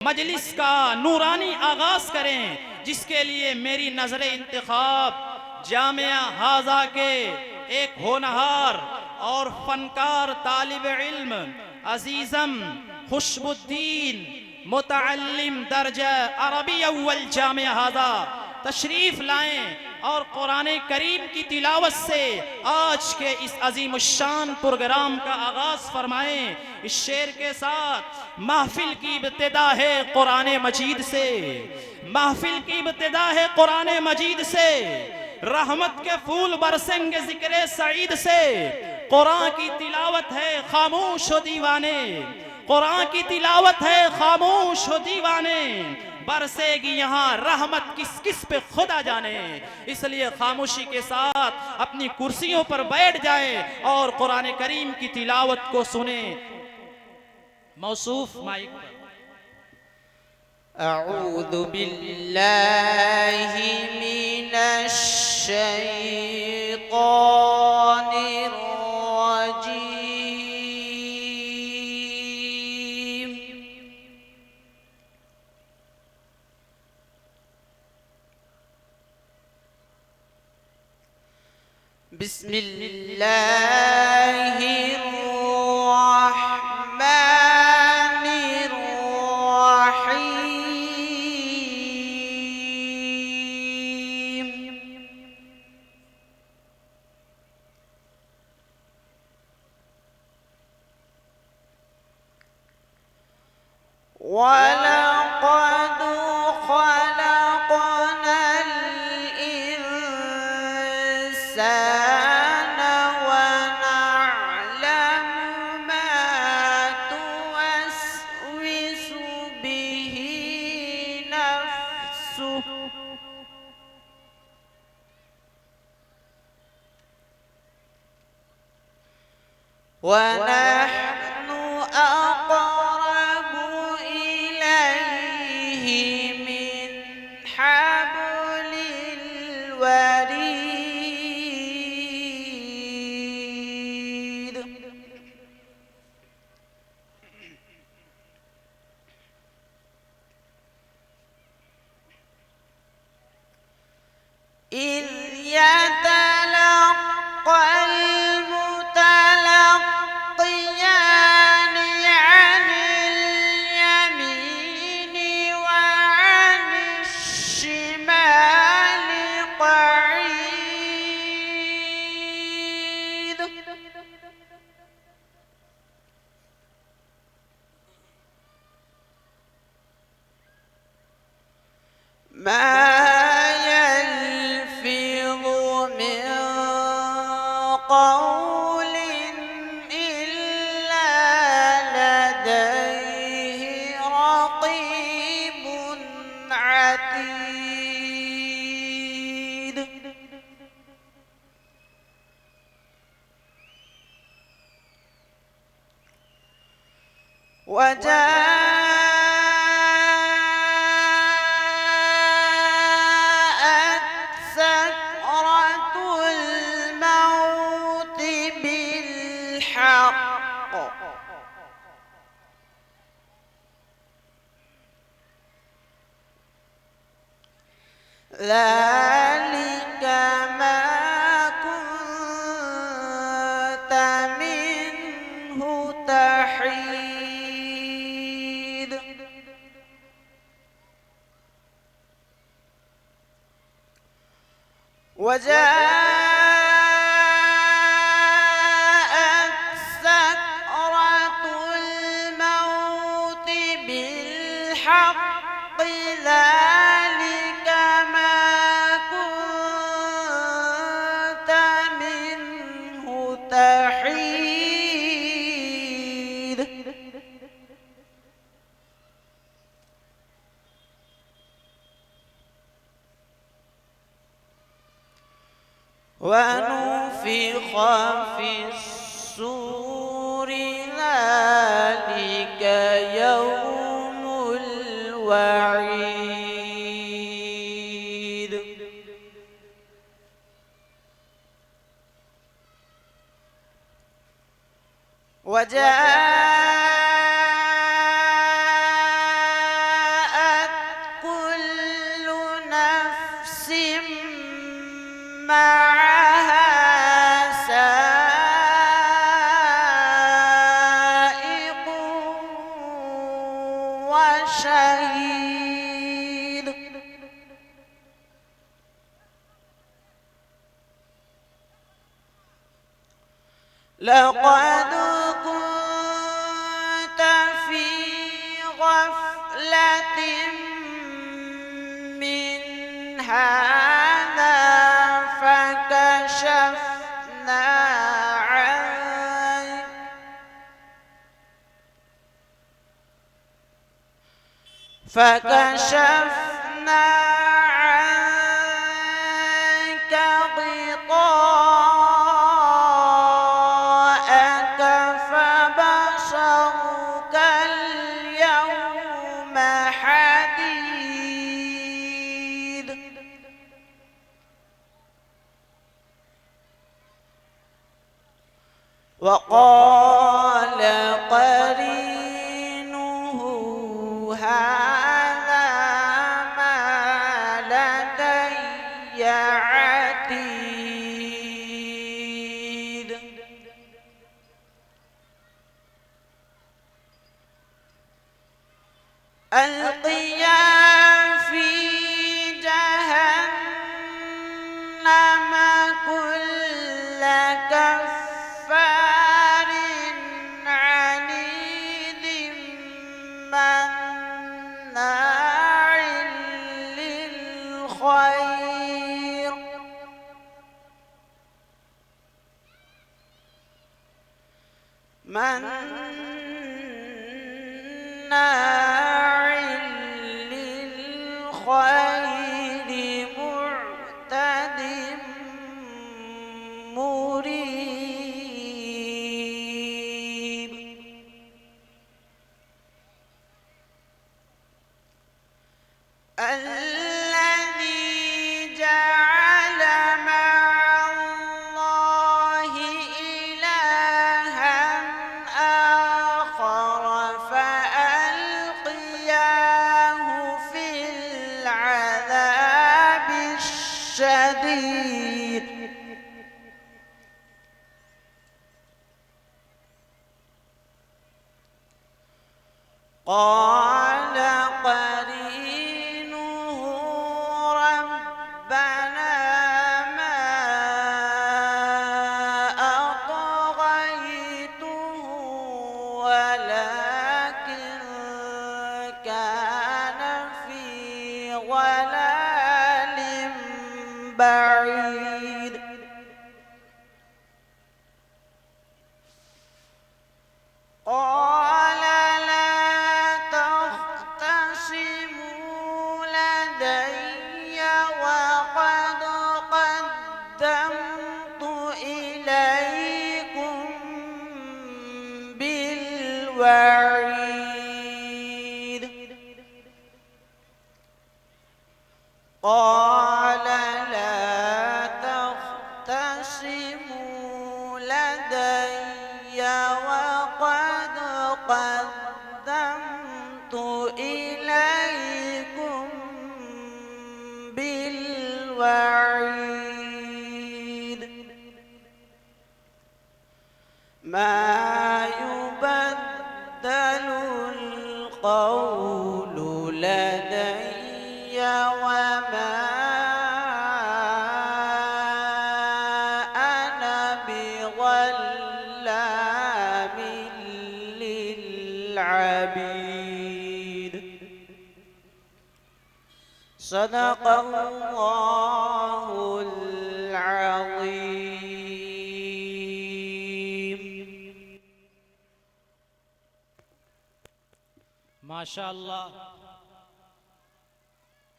मजलिस का नूरानी आगाज करें, जिसके लिए मेरी नजर इंतखाब जामिया हाजा के एक होनहार और फनकार तालिब इल्म अजीजम खुशबुद्दीन मुतअल्लिम दर्जा अरबी अव्वल जामिया हाजा तशरीफ लाएं और कुरान करीम की तिलावत से आज के इस अजीम शान प्रोग्राम का आगाज फरमाएं। इस शेर के साथ महफिल की इब्तिदा है कुरान मजीद से, महफिल की इब्तिदा है कुरान मजीद से। रहमत के फूल बरसेंगे जिक्र सईद से। कुरान की तिलावत है खामोश हो दीवाने, कुरान की तिलावत है खामोश हो दीवाने। बरसेगी यहाँ रहमत किस किस पे खुदा जाने। इसलिए खामोशी के साथ अपनी कुर्सियों पर बैठ जाएं और कुरान करीम की तिलावत को सुने। मौसूफ माइक पर। अऊज़ु बिल्लाहि मिनश शैतानिर रजीम। बिस्मिल्लाहिर रहमानिर रहीम। वलक़द ख़लक़नल इंसान वनअलमु मा तुवस्विसु बिही नफ्सुहु वनहनु अक़रबु इलैहि मिन हब्लिल वरीद। إذ يتلقى المتلقيان عن اليمين وعن الشمال قعيد. ما يلفظ من قول إلا لديه رقيب عتيد. وجاءت سكرة الموت بالحق ذلك ما كنت منه تحيد. وجاءت سكرة الموت بالحق ذلك ما كنت منه تحيد. ونفخ في الصور ذلك يوم الوعيد. وجاءت وشهيد لقد كنت في غفلة من هذا فكشفنا عنك غطاءك فبصرك اليوم حديد وقال قرينه هذا ما لدي عتيد ألقيا في جهنم كل كفار عنيد مناع للخير مناع للخير معتد مريب الذي جعل مع الله إلها آخر فألقياه في العذاب الشديد قال قرينه ربنا ما أطغيته ولكن كان في ضلال بعيد قال لا تختصموا لدي وقد قدمت إليكم بالوعيد قال لا تختصموا لدي وقد قدمت إليكم بالوعيد ما يبدل القول لدي وما أنا بظلام للعبيد صدق الله العظيم माशाअल्लाह।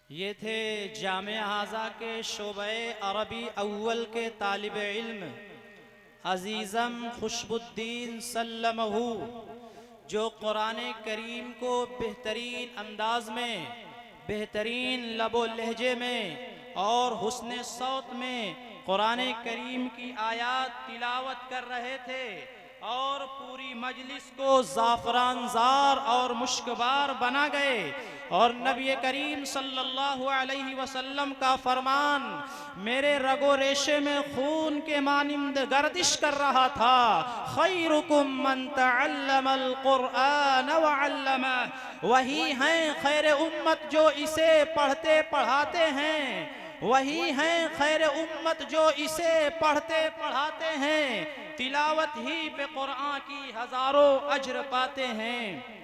ये थे जामिया हाजा के शोबे अरबी अव्वल के तालिब इल्म अजीज़म खुशबुद्दीन सल्लमहू, जो कुरान करीम को बेहतरीन अंदाज में, बेहतरीन लबो लहजे में और हुस्न सौत में कुरान करीम की आयात तिलावत कर रहे थे। और पूरी मजलिस को ज़ाफ़रानज़ार और मुश्कबार बना गए। और नबी करीम सल्लल्लाहु अलैहि वसल्लम का फरमान मेरे रगो रेशे में खून के मानिंद गर्दिश कर रहा था, खैरुकुम मन तअल्लमल कुरआन व अल्लमह। वही हैं खैर उम्मत जो इसे पढ़ते पढ़ाते हैं, वही हैं खैर उम्मत जो इसे पढ़ते पढ़ाते हैं, तिलावत ही पे कुरान की हजारों अजर पाते हैं।